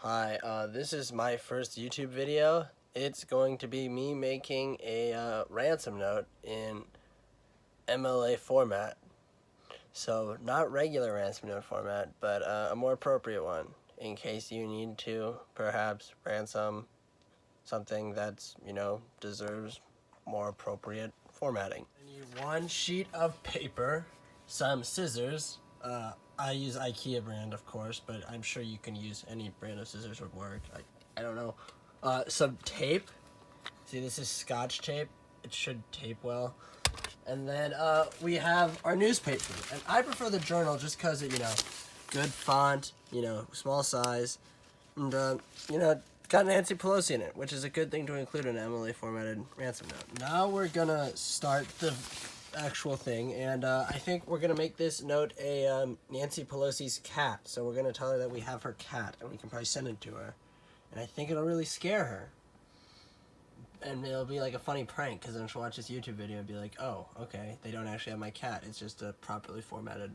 Hi, this is my first YouTube video. It's going to be me making a ransom note in MLA format. So not regular ransom note format, but a more appropriate one in case you need to perhaps ransom something that's, deserves more appropriate formatting. I need one sheet of paper, some scissors. I use IKEA brand, of course, but I'm sure you can use any brand of scissors would work. I don't know. Some tape. See, this is Scotch tape. It should tape well. And then we have our newspaper. And I prefer the journal just because it, good font, small size. And, got Nancy Pelosi in it, which is a good thing to include in an MLA formatted ransom note. Now we're gonna start the actual thing, and I think we're gonna make this note a Nancy Pelosi's cat. So we're gonna tell her that we have her cat, and we can probably send it to her. And I think it'll really scare her. And it'll be like a funny prank, because then she'll watch this YouTube video and be like, oh, okay, they don't actually have my cat. It's just a properly formatted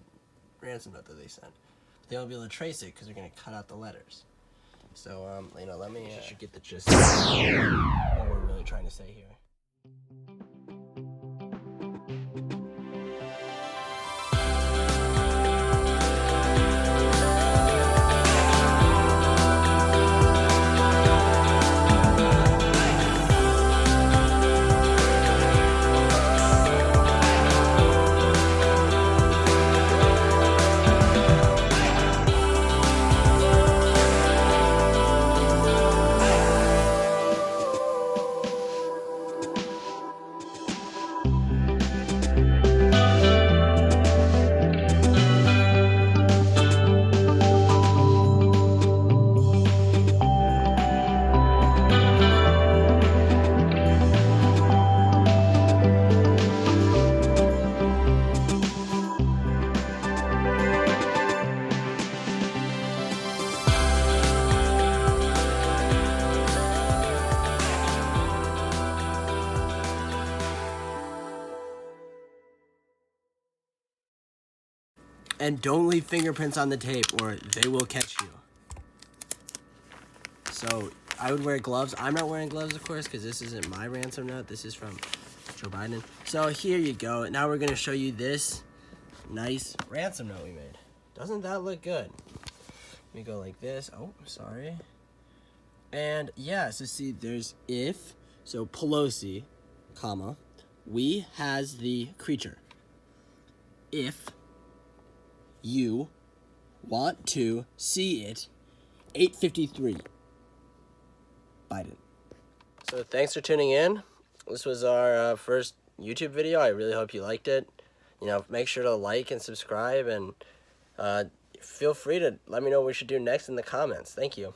ransom note that they sent. But they won't be able to trace it, because they're gonna cut out the letters. So, let me... You should get the gist of what we're really trying to say here. And don't leave fingerprints on the tape or they will catch you. So I would wear gloves. I'm not wearing gloves, of course, because this isn't my ransom note. This is from Joe Biden. So here you go. Now we're going to show you this nice ransom note we made. Doesn't that look good? Let me go like this. Oh, sorry. And yeah, so see, there's if, so Pelosi, comma, we has the creature. If you want to see it, 8:53, Biden. So thanks for tuning in. This was our first YouTube video. I really hope you liked it. Make sure to like and subscribe, and feel free to let me know what we should do next in the comments. Thank you.